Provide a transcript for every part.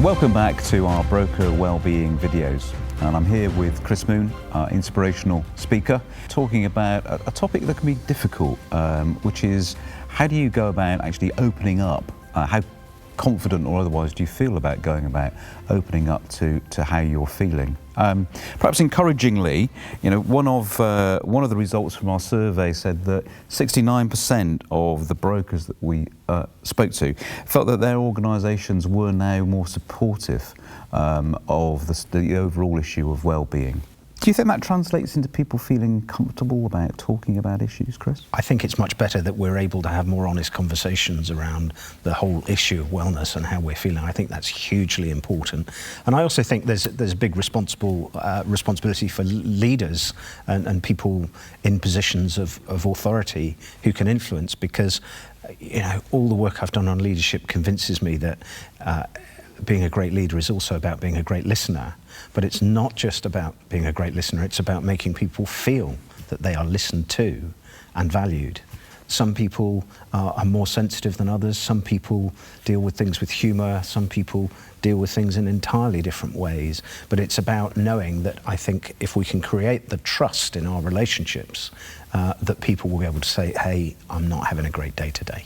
So welcome back to our broker wellbeing videos, and I'm here with Chris Moon, our inspirational speaker, talking about a topic that can be difficult, which is how do you go about actually opening up? How confident or otherwise do you feel about going about opening up to how you're feeling? Perhaps encouragingly, one of the results from our survey said that 69% of the brokers that we spoke to felt that their organisations were now more supportive of the overall issue of well-being. Do you think that translates into people feeling comfortable about talking about issues, Chris? I think it's much better that we're able to have more honest conversations around the whole issue of wellness and how we're feeling. I think that's hugely important. And I also think there's a big responsibility for leaders and people in positions of authority who can influence, because all the work I've done on leadership convinces me that being a great leader is also about being a great listener. But it's not just about being a great listener, it's about making people feel that they are listened to and valued. Some people are more sensitive than others, some people deal with things with humour, some people deal with things in entirely different ways. But it's about knowing that I think if we can create the trust in our relationships, that people will be able to say, hey, I'm not having a great day today.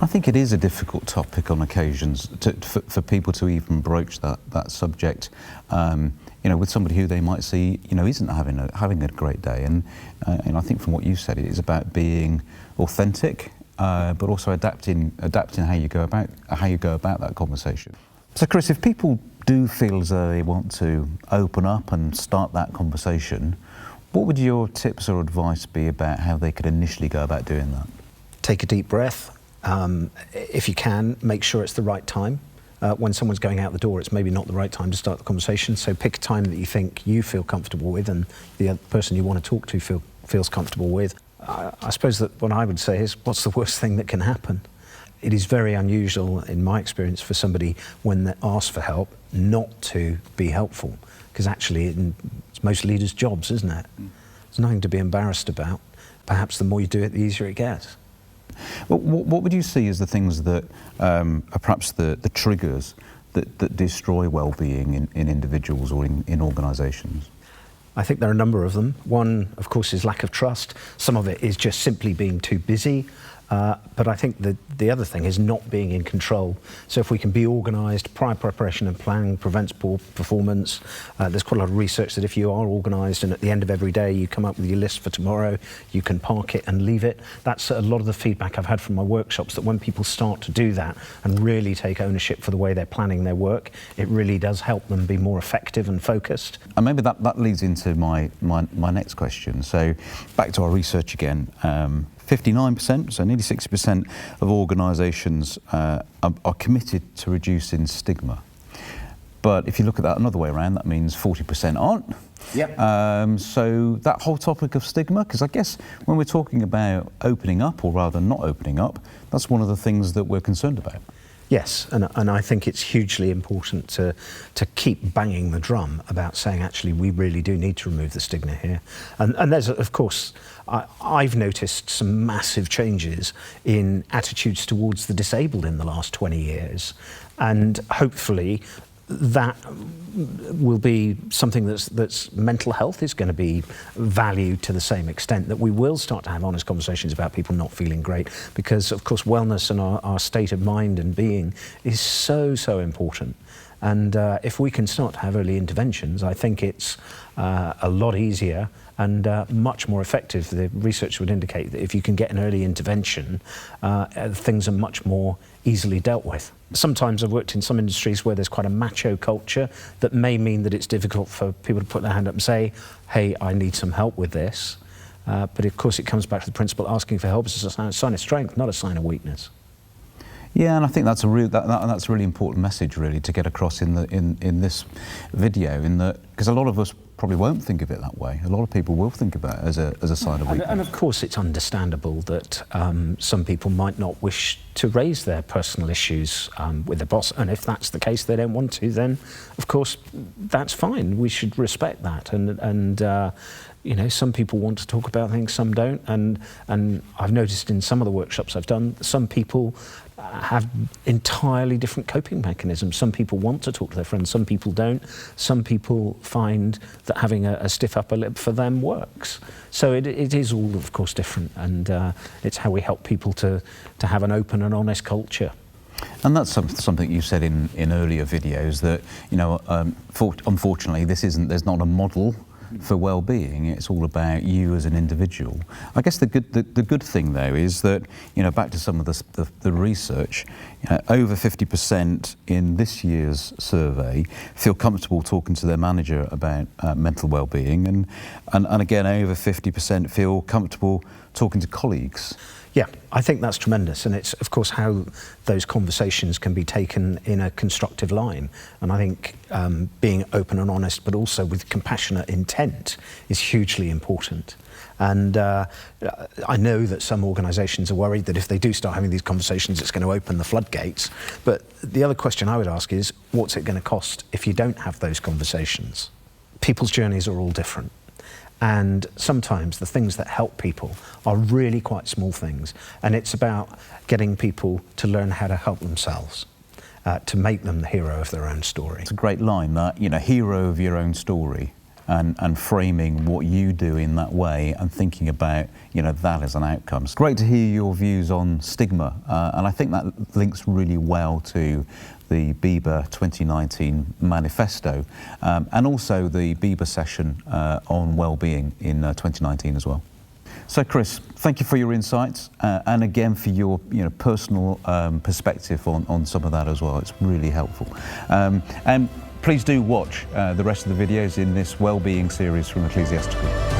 I think it is a difficult topic on occasions for people to even broach that subject, with somebody who they might see, isn't having a great day. And I think from what you said, it is about being authentic, but also adapting how you go about that conversation. So, Chris, if people do feel as though they want to open up and start that conversation, what would your tips or advice be about how they could initially go about doing that? Take a deep breath. If you can, make sure it's the right time. When someone's going out the door, it's maybe not the right time to start the conversation. So pick a time that you think you feel comfortable with and the other person you want to talk to feels comfortable with. I suppose that what I would say is, what's the worst thing that can happen? It is very unusual, in my experience, for somebody, when they ask for help, not to be helpful. Because actually, it's most leaders' jobs, isn't it? There's nothing to be embarrassed about. Perhaps the more you do it, the easier it gets. Well, what would you see as the things that are perhaps the triggers that destroy well-being in individuals or in organisations? I think there are a number of them. One, of course, is lack of trust. Some of it is just simply being too busy. But I think the other thing is not being in control. So if we can be organised, prior preparation and planning prevents poor performance. There's quite a lot of research that if you are organised and at the end of every day you come up with your list for tomorrow, you can park it and leave it. That's a lot of the feedback I've had from my workshops, that when people start to do that and really take ownership for the way they're planning their work, it really does help them be more effective and focused. And maybe that leads into my next question. So back to our research again. 59%, so nearly 60% of organisations are committed to reducing stigma. But if you look at that another way around, that means 40% aren't. Yep. So that whole topic of stigma, because I guess when we're talking about opening up, or rather not opening up, that's one of the things that we're concerned about. Yes, and I think it's hugely important to keep banging the drum about saying, actually, we really do need to remove the stigma here. And there's, of course, I've noticed some massive changes in attitudes towards the disabled in the last 20 years. And hopefully that will be something that's mental health is going to be valued to the same extent, that we will start to have honest conversations about people not feeling great, because of course wellness and our state of mind and being is so important. And if we can start to have early interventions, I think it's a lot easier and much more effective. The research would indicate that if you can get an early intervention, things are much more easily dealt with. Sometimes I've worked in some industries where there's quite a macho culture that may mean that it's difficult for people to put their hand up and say, hey, I need some help with this. But of course it comes back to the principle, asking for help is a sign of strength, not a sign of weakness. Yeah, and I think that's that's a really important message, really, to get across in this video. In that, because a lot of us probably won't think of it that way. A lot of people will think about it as a sign of weakness. And of course, it's understandable that some people might not wish to raise their personal issues with their boss. And if that's the case, they don't want to. Then, of course, that's fine. We should respect that. And you know, some people want to talk about things, some don't, and I've noticed in some of the workshops I've done, some people have entirely different coping mechanisms. Some people want to talk to their friends, some people don't. Some people find that having a stiff upper lip for them works. So it is all, of course, different, and it's how we help people to have an open and honest culture. And that's something you said in earlier videos, that, you know, unfortunately there's not a model for well-being. It's all about you as an individual. I guess the good thing though is that, you know, back to some of the research, you know, over 50% in this year's survey feel comfortable talking to their manager about mental well-being, and again over 50% feel comfortable talking to colleagues. Yeah, I think that's tremendous, and it's of course how those conversations can be taken in a constructive line. And I think being open and honest, but also with compassionate intent, is hugely important. And I know that some organisations are worried that if they do start having these conversations, it's going to open the floodgates. But the other question I would ask is, what's it going to cost if you don't have those conversations? People's journeys are all different. And sometimes the things that help people are really quite small things. And it's about getting people to learn how to help themselves, to make them the hero of their own story. It's a great line, that, you know, hero of your own story, and framing what you do in that way and thinking about, you know, that as an outcome. It's great to hear your views on stigma, and I think that links really well to the BIBA 2019 manifesto, and also the BIBA session on well-being in 2019 as well. So Chris, thank you for your insights, and again for your, you know, personal perspective on some of that as well. It's really helpful. And please do watch the rest of the videos in this well-being series from Ecclesiastical.